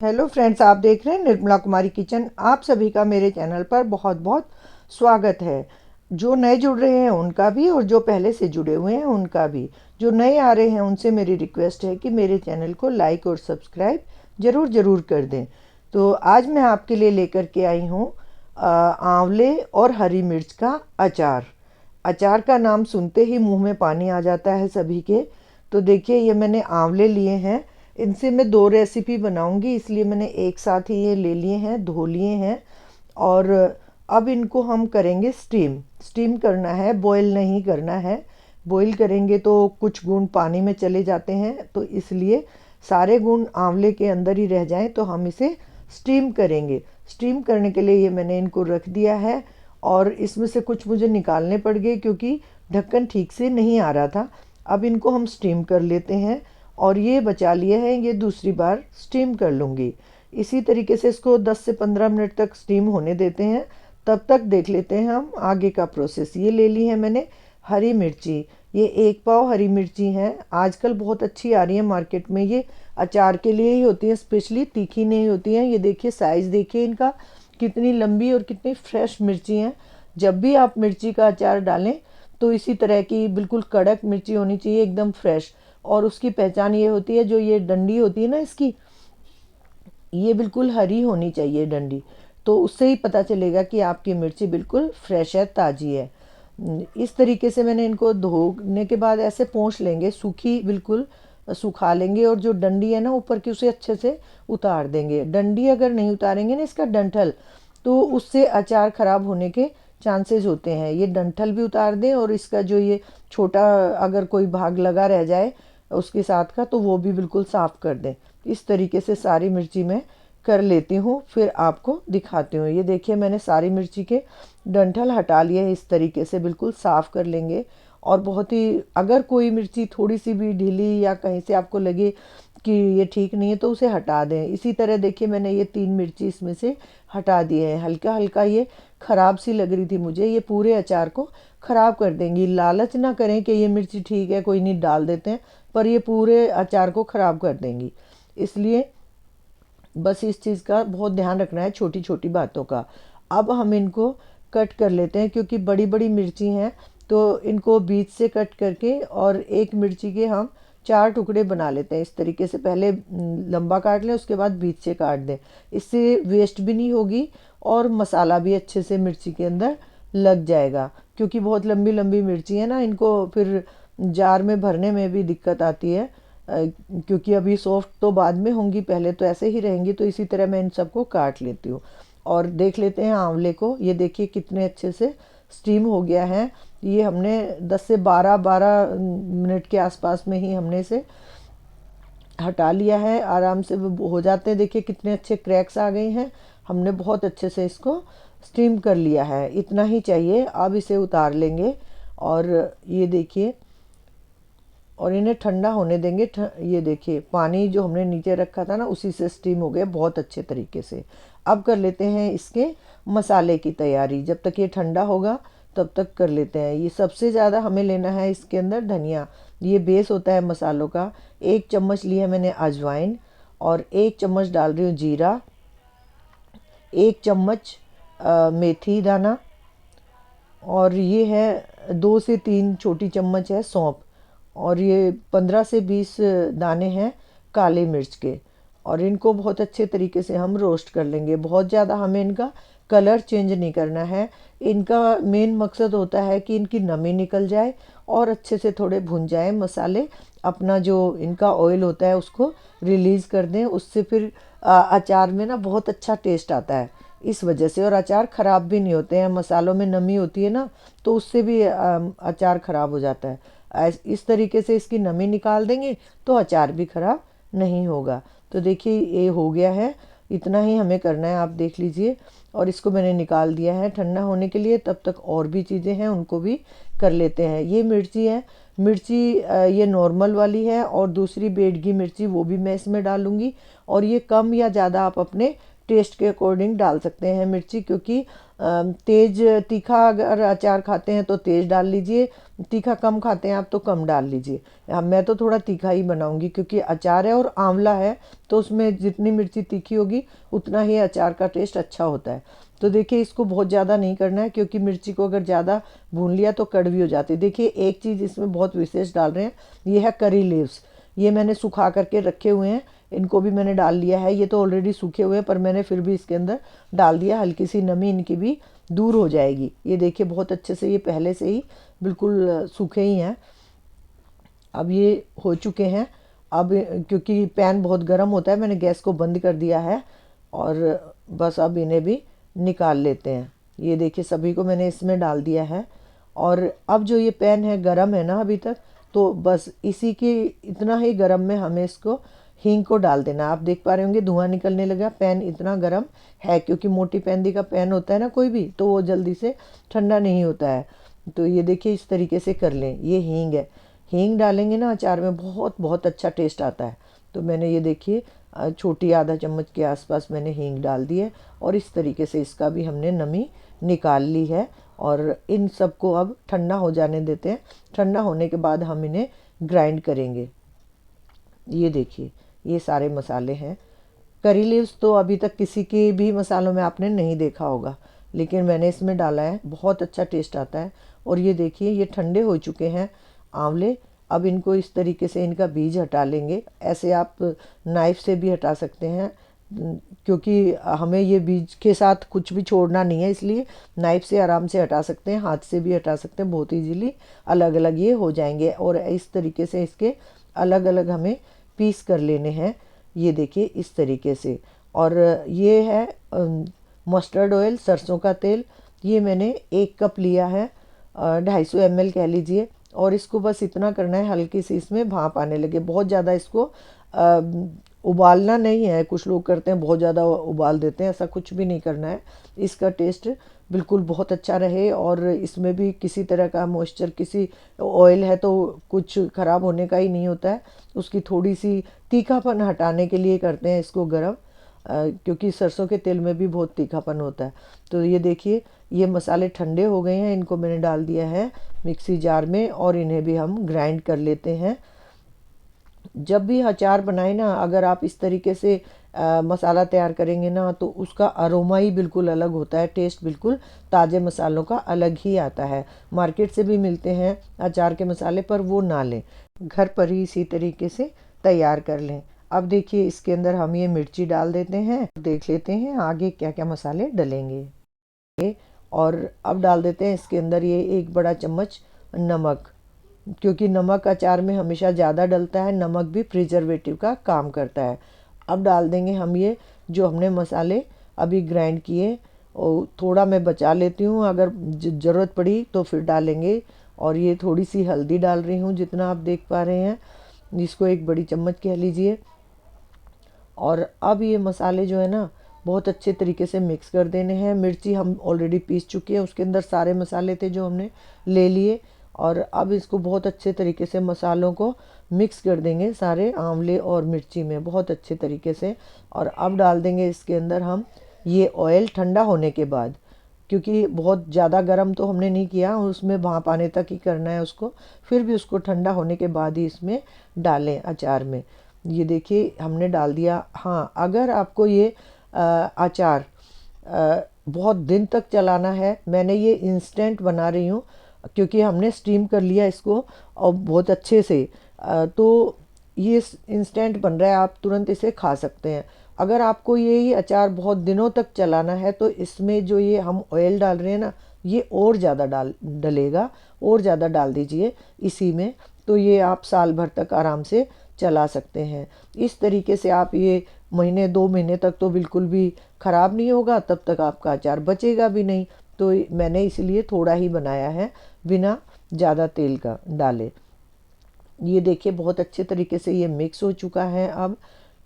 Hello friends, आप देख रहे हैं निर्मला कुमारी किचन। आप सभी का मेरे चैनल पर बहुत बहुत स्वागत है। जो नए जुड़ रहे हैं उनका भी, और जो पहले से जुड़े हुए हैं उनका भी। जो नए आ रहे हैं उनसे मेरी रिक्वेस्ट है कि मेरे चैनल को लाइक और सब्सक्राइब ज़रूर ज़रूर कर दें। तो आज मैं आपके लिए लेकर के आई हूँ आंवले और हरी मिर्च का अचार। अचार का नाम सुनते ही मुंह में पानी आ जाता है सभी के। तो देखिए, ये मैंने आंवले लिए हैं। इनसे मैं दो रेसिपी बनाऊंगी, इसलिए मैंने एक साथ ही ये ले लिए हैं, धो लिए हैं। और अब इनको हम करेंगे स्टीम। स्टीम करना है, बॉईल नहीं करना है। बॉईल करेंगे तो कुछ गुण पानी में चले जाते हैं, तो इसलिए सारे गुण आंवले के अंदर ही रह जाएं, तो हम इसे स्टीम करेंगे। स्टीम करने के लिए ये मैंने इनको रख दिया है। और इसमें से कुछ मुझे निकालने पड़ गए क्योंकि ढक्कन ठीक से नहीं आ रहा था। अब इनको हम स्टीम कर लेते हैं। और ये बचा लिए हैं, ये दूसरी बार स्टीम कर लूँगी। इसी तरीके से इसको 10 से 15 मिनट तक स्टीम होने देते हैं। तब तक देख लेते हैं हम आगे का प्रोसेस। ये ले ली है मैंने हरी मिर्ची। ये 1 पाव हरी मिर्ची हैं। आजकल बहुत अच्छी आ रही है मार्केट में। ये अचार के लिए ही होती है, स्पेशली तीखी नहीं होती हैं। ये देखिए, साइज़ देखिए इनका, कितनी लंबी और कितनी फ्रेश मिर्ची हैं। जब भी आप मिर्ची का अचार डालें तो इसी तरह की बिल्कुल कड़क मिर्ची होनी चाहिए, एकदम फ्रेश। और उसकी पहचान ये होती है, जो ये डंडी होती है ना इसकी, ये बिल्कुल हरी होनी चाहिए डंडी। तो उससे ही पता चलेगा कि आपकी मिर्ची बिल्कुल फ्रेश है, ताज़ी है। इस तरीके से मैंने इनको धोने के बाद ऐसे पोंछ लेंगे, सूखी बिल्कुल सुखा लेंगे। और जो डंडी है ना ऊपर की, उसे अच्छे से उतार देंगे। डंडी अगर नहीं उतारेंगे ना, इसका डंठल, तो उससे अचार ख़राब होने के चांसेस होते हैं। ये डंठल भी उतार दें, और इसका जो ये छोटा अगर कोई भाग लगा रह जाए उसके साथ का, तो वो भी बिल्कुल साफ़ कर दें। इस तरीके से सारी मिर्ची मैं कर लेती हूँ, फिर आपको दिखाती हूँ। ये देखिए, मैंने सारी मिर्ची के डंठल हटा लिए हैं। इस तरीके से बिल्कुल साफ़ कर लेंगे। और बहुत ही, अगर कोई मिर्ची थोड़ी सी भी ढीली या कहीं से आपको लगे कि ये ठीक नहीं है, तो उसे हटा दें। इसी तरह देखिए, मैंने ये 3 मिर्ची इसमें से हटा दिए हैं। हल्का हल्का ये ख़राब सी लग रही थी मुझे, ये पूरे अचार को ख़राब कर देंगी। लालच ना करें कि ये मिर्ची ठीक है, कोई नहीं, डाल देते हैं, पर ये पूरे अचार को ख़राब कर देंगी। इसलिए बस इस चीज़ का बहुत ध्यान रखना है, छोटी छोटी बातों का। अब हम इनको कट कर लेते हैं, क्योंकि बड़ी बड़ी मिर्ची हैं, तो इनको बीच से कट करके, और एक मिर्ची के हम 4 टुकड़े बना लेते हैं। इस तरीके से पहले लंबा काट लें, उसके बाद बीच से काट दें। इससे वेस्ट भी नहीं होगी, और मसाला भी अच्छे से मिर्ची के अंदर लग जाएगा। क्योंकि बहुत लंबी लंबी मिर्ची है ना, इनको फिर जार में भरने में भी दिक्कत आती है। क्योंकि अभी सॉफ्ट तो बाद में होंगी, पहले तो ऐसे ही रहेंगी। तो इसी तरह मैं इन सबको काट लेती हूँ। और देख लेते हैं आंवले को। ये देखिए कितने अच्छे से स्टीम हो गया है। ये हमने 10 से 12 मिनट के आसपास में ही हमने इसे हटा लिया है। आराम से वो हो जाते हैं। देखिए कितने अच्छे क्रैक्स आ गए हैं। हमने बहुत अच्छे से इसको स्टीम कर लिया है। इतना ही चाहिए। अब इसे उतार लेंगे। और ये देखिए, और इन्हें ठंडा होने देंगे। ये देखिए, पानी जो हमने नीचे रखा था ना, उसी से स्टीम हो गया बहुत अच्छे तरीके से। अब कर लेते हैं इसके मसाले की तैयारी। जब तक ये ठंडा होगा तब तक कर लेते हैं। ये सबसे ज़्यादा हमें लेना है इसके अंदर धनिया। ये बेस होता है मसालों का। 1 चम्मच लिया मैंने अजवाइन, और 1 चम्मच डाल रही हूँ जीरा, 1 चम्मच मेथी दाना, और ये है 2 से 3 छोटी चम्मच है सौंफ, और ये 15 से 20 दाने हैं काले मिर्च के। और इनको बहुत अच्छे तरीके से हम रोस्ट कर लेंगे। बहुत ज़्यादा हमें इनका कलर चेंज नहीं करना है। इनका मेन मकसद होता है कि इनकी नमी निकल जाए और अच्छे से थोड़े भुन जाए मसाले। अपना जो इनका ऑयल होता है उसको रिलीज़ कर दें। उससे फिर अचार में ना बहुत अच्छा टेस्ट आता है, इस वजह से। और अचार ख़राब भी नहीं होते हैं। मसालों में नमी होती है ना, तो उससे भी अचार ख़राब हो जाता है। इस तरीके से इसकी नमी निकाल देंगे तो अचार भी ख़राब नहीं होगा। तो देखिए, ये हो गया है। इतना ही हमें करना है, आप देख लीजिए। और इसको मैंने निकाल दिया है ठंडा होने के लिए। तब तक और भी चीज़ें हैं, उनको भी कर लेते हैं। ये मिर्ची है, मिर्ची ये नॉर्मल वाली है, और दूसरी बेडगी मिर्ची वो भी मैं इसमें डालूँगी। और ये कम या ज़्यादा आप अपने टेस्ट के अकॉर्डिंग डाल सकते हैं मिर्ची, क्योंकि तेज़ तीखा अगर अचार खाते हैं तो तेज़ डाल लीजिए, तीखा कम खाते हैं आप तो कम डाल लीजिए। मैं तो थोड़ा तीखा ही बनाऊंगी क्योंकि अचार है और आंवला है, तो उसमें जितनी मिर्ची तीखी होगी उतना ही अचार का टेस्ट अच्छा होता है। तो देखिए इसको बहुत ज़्यादा नहीं करना है, क्योंकि मिर्ची को अगर ज़्यादा भून लिया तो कड़वी हो जाती है। देखिए एक चीज़ इसमें बहुत विशेष डाल रहे हैं, ये है करी लीव्स। ये मैंने सुखा करके रखे हुए हैं, इनको भी मैंने डाल लिया है। ये तो ऑलरेडी सूखे हुए हैं पर मैंने फिर भी इसके अंदर डाल दिया, हल्की सी नमी इनकी भी दूर हो जाएगी। ये देखिए बहुत अच्छे से ये पहले से ही बिल्कुल सूखे ही हैं। अब ये हो चुके हैं। अब क्योंकि पैन बहुत गर्म होता है, मैंने गैस को बंद कर दिया है और बस अब इन्हें भी निकाल लेते हैं। ये देखिए सभी को मैंने इसमें डाल दिया है। और अब जो ये पैन है गर्म है ना अभी तक, तो बस इसी के इतना ही गर्म में हमें इसको हींग को डाल देना। आप देख पा रहे होंगे धुआं निकलने लगा, पैन इतना गर्म है, क्योंकि मोटी पैंदी का पैन होता है ना कोई भी, तो वो जल्दी से ठंडा नहीं होता है। तो ये देखिए इस तरीके से कर लें। ये हींग है, हींग डालेंगे ना अचार में बहुत बहुत अच्छा टेस्ट आता है। तो मैंने ये देखिए छोटी आधा चम्मच के आसपास मैंने हींग डाल दी है और इस तरीके से इसका भी हमने नमी निकाल ली है। और इन सबको अब ठंडा हो जाने देते हैं। ठंडा होने के बाद हम इन्हें ग्राइंड करेंगे। ये देखिए ये सारे मसाले हैं। करी लीव्स तो अभी तक किसी के भी मसालों में आपने नहीं देखा होगा, लेकिन मैंने इसमें डाला है, बहुत अच्छा टेस्ट आता है। और ये देखिए ये ठंडे हो चुके हैं आंवले। अब इनको इस तरीके से इनका बीज हटा लेंगे। ऐसे आप नाइफ़ से भी हटा सकते हैं, क्योंकि हमें ये बीज के साथ कुछ भी छोड़ना नहीं है, इसलिए नाइफ़ से आराम से हटा सकते हैं, हाथ से भी हटा सकते हैं, बहुत ईजीली अलग अलग ये हो जाएंगे। और इस तरीके से इसके अलग अलग हमें पीस कर लेने हैं। ये देखिए इस तरीके से। और ये है मस्टर्ड ऑयल, सरसों का तेल। ये मैंने 1 कप लिया है, 250 ml कह लीजिए। और इसको बस इतना करना है, हल्की सी इसमें भाप आने लगे। बहुत ज़्यादा इसको उबालना नहीं है, कुछ लोग करते हैं बहुत ज़्यादा उबाल देते हैं, ऐसा कुछ भी नहीं करना है। इसका टेस्ट बिल्कुल बहुत अच्छा रहे और इसमें भी किसी तरह का मॉइस्चर, किसी ऑयल है तो कुछ ख़राब होने का ही नहीं होता है। उसकी थोड़ी सी तीखापन हटाने के लिए करते हैं इसको गर्म, क्योंकि सरसों के तेल में भी बहुत तीखापन होता है। तो ये देखिए ये मसाले ठंडे हो गए हैं, इनको मैंने डाल दिया है मिक्सी जार में और इन्हें भी हम ग्राइंड कर लेते हैं। जब भी अचार बनाए ना, अगर आप इस तरीके से मसाला तैयार करेंगे ना, तो उसका अरोमा ही बिल्कुल अलग होता है, टेस्ट बिल्कुल ताज़े मसालों का अलग ही आता है। मार्केट से भी मिलते हैं अचार के मसाले, पर वो ना लें, घर पर ही इसी तरीके से तैयार कर लें। अब देखिए इसके अंदर हम ये मिर्ची डाल देते हैं, देख लेते हैं आगे क्या क्या मसाले डलेंगे। और अब डाल देते हैं इसके अंदर ये 1 बड़ा चम्मच नमक, क्योंकि नमक अचार में हमेशा ज़्यादा डलता है, नमक भी प्रिजर्वेटिव का काम करता है। अब डाल देंगे हम ये जो हमने मसाले अभी ग्राइंड किए, और थोड़ा मैं बचा लेती हूँ, अगर ज़रूरत पड़ी तो फिर डालेंगे। और ये थोड़ी सी हल्दी डाल रही हूँ, जितना आप देख पा रहे हैं, जिसको 1 बड़ी चम्मच कह लीजिए। और अब ये मसाले जो है ना बहुत अच्छे तरीके से मिक्स कर देने हैं। मिर्ची हम ऑलरेडी पीस चुके हैं, उसके अंदर सारे मसाले थे जो हमने ले लिए। और अब इसको बहुत अच्छे तरीके से मसालों को मिक्स कर देंगे सारे आंवले और मिर्ची में बहुत अच्छे तरीके से। और अब डाल देंगे इसके अंदर हम ये ऑयल ठंडा होने के बाद, क्योंकि बहुत ज़्यादा गर्म तो हमने नहीं किया, उसमें भाप आने तक ही करना है उसको। फिर भी उसको ठंडा होने के बाद ही इसमें डालें अचार में। ये देखिए हमने डाल दिया। हाँ, अगर आपको ये अचार बहुत दिन तक चलाना है, मैंने ये इंस्टेंट बना रही हूँ क्योंकि हमने स्टीम कर लिया इसको और बहुत अच्छे से, तो ये इंस्टेंट बन रहा है, आप तुरंत इसे खा सकते हैं। अगर आपको ये अचार बहुत दिनों तक चलाना है तो इसमें जो ये हम ऑयल डाल रहे हैं ना, ये और ज़्यादा डलेगा, और ज़्यादा डाल दीजिए इसी में, तो ये आप साल भर तक आराम से चला सकते हैं। इस तरीके से आप ये महीने 2 महीने तक तो बिल्कुल भी ख़राब नहीं होगा, तब तक आपका अचार बचेगा भी नहीं। तो मैंने इसलिए थोड़ा ही बनाया है, बिना ज़्यादा तेल का डाले। ये देखिए बहुत अच्छे तरीके से ये मिक्स हो चुका है अब,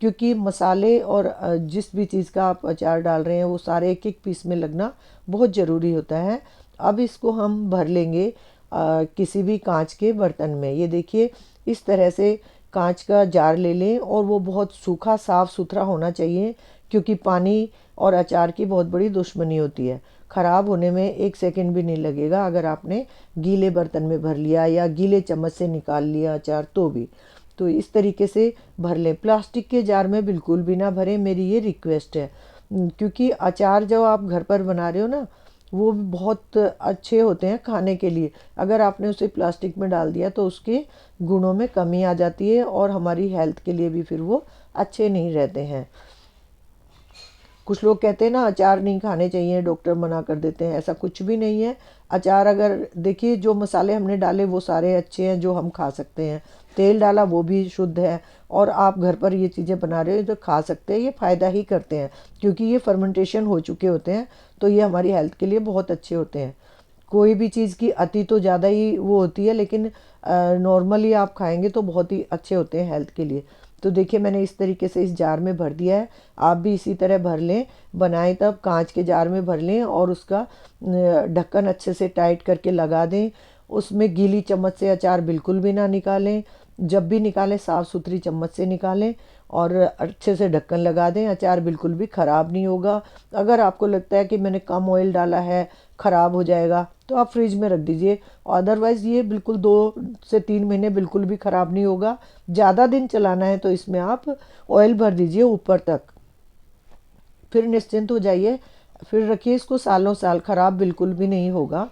क्योंकि मसाले और जिस भी चीज़ का आप अचार डाल रहे हैं वो सारे एक एक पीस में लगना बहुत ज़रूरी होता है। अब इसको हम भर लेंगे किसी भी कांच के बर्तन में। ये देखिए इस तरह से कांच का जार ले लें और वो बहुत सूखा साफ़ सुथरा होना चाहिए, क्योंकि पानी और अचार की बहुत बड़ी दुश्मनी होती है। ख़राब होने में एक सेकंड भी नहीं लगेगा अगर आपने गीले बर्तन में भर लिया या गीले चम्मच से निकाल लिया अचार तो भी। तो इस तरीके से भर लें। प्लास्टिक के जार में बिल्कुल भी ना भरें, मेरी ये रिक्वेस्ट है। क्योंकि अचार जो आप घर पर बना रहे हो ना, वो भी बहुत अच्छे होते हैं खाने के लिए। अगर आपने उसे प्लास्टिक में डाल दिया तो उसके गुणों में कमी आ जाती है और हमारी हेल्थ के लिए भी फिर वो अच्छे नहीं रहते हैं। कुछ लोग कहते हैं ना अचार नहीं खाने चाहिए, डॉक्टर मना कर देते हैं, ऐसा कुछ भी नहीं है। अचार अगर देखिए, जो मसाले हमने डाले वो सारे अच्छे हैं जो हम खा सकते हैं। तेल डाला वो भी शुद्ध है, और आप घर पर ये चीज़ें बना रहे हो तो खा सकते हैं, ये फ़ायदा ही करते हैं क्योंकि ये फर्मेंटेशन हो चुके होते हैं। तो ये हमारी हेल्थ के लिए बहुत अच्छे होते हैं। कोई भी चीज़ की अति तो ज़्यादा ही वो होती है, लेकिन नॉर्मली आप खाएंगे तो बहुत ही अच्छे होते हैं हेल्थ के लिए। तो देखिए मैंने इस तरीके से इस जार में भर दिया है। आप भी इसी तरह भर लें। बनाएं तब कांच के जार में भर लें और उसका ढक्कन अच्छे से टाइट करके लगा दें। उसमें गीली चम्मच से अचार बिल्कुल भी ना निकालें। जब भी निकालें साफ़ सुथरी चम्मच से निकालें और अच्छे से ढक्कन लगा दें। अचार बिल्कुल भी ख़राब नहीं होगा। अगर आपको लगता है कि मैंने कम ऑयल डाला है, ख़राब हो जाएगा, तो आप फ्रिज में रख दीजिए। अदरवाइज़ ये बिल्कुल 2 से 3 महीने बिल्कुल भी ख़राब नहीं होगा। ज़्यादा दिन चलाना है तो इसमें आप ऑयल भर दीजिए ऊपर तक, फिर निश्चिंत हो जाइए। फिर रखिए इसको सालों साल, ख़राब बिल्कुल भी नहीं होगा।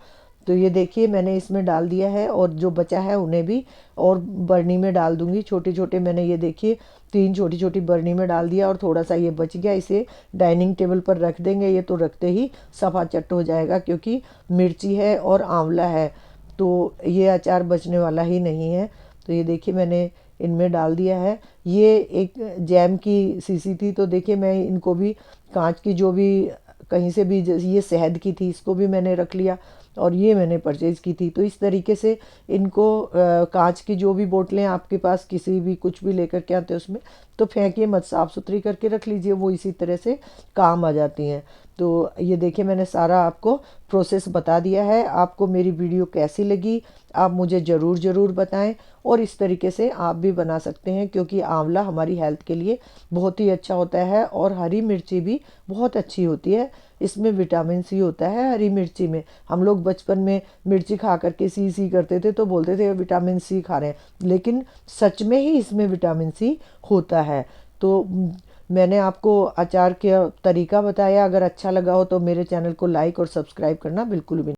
तो ये देखिए मैंने इसमें डाल दिया है और जो बचा है उन्हें भी और बर्नी में डाल दूंगी। छोटे छोटे मैंने ये देखिए 3 छोटी छोटी बर्नी में डाल दिया और थोड़ा सा ये बच गया, इसे डाइनिंग टेबल पर रख देंगे। ये तो रखते ही सफा चट हो जाएगा क्योंकि मिर्ची है और आंवला है, तो ये अचार बचने वाला ही नहीं है। तो ये देखिए मैंने इनमें डाल दिया है। ये एक जैम की शीशी थी, तो देखिए मैं इनको भी कांच की, जो भी कहीं से भी, ये शहद की थी, इसको भी मैंने रख लिया और ये मैंने परचेज़ की थी। तो इस तरीके से इनको कांच की जो भी बोतलें आपके पास किसी भी कुछ भी लेकर के आते हैं उसमें तो फेंकिए मत, साफ़ सुथरी करके रख लीजिए, वो इसी तरह से काम आ जाती हैं। तो ये देखिए मैंने सारा आपको प्रोसेस बता दिया है। आपको मेरी वीडियो कैसी लगी आप मुझे ज़रूर ज़रूर बताएं, और इस तरीके से आप भी बना सकते हैं क्योंकि आंवला हमारी हेल्थ के लिए बहुत ही अच्छा होता है और हरी मिर्ची भी बहुत अच्छी होती है। इसमें विटामिन सी होता है हरी मिर्ची में। हम लोग बचपन में मिर्ची खा करके सी सी करते थे तो बोलते थे विटामिन सी खा रहे हैं, लेकिन सच में ही इसमें विटामिन सी होता है। तो मैंने आपको अचार का तरीका बताया। अगर अच्छा लगा हो तो मेरे चैनल को लाइक और सब्सक्राइब करना बिल्कुल भी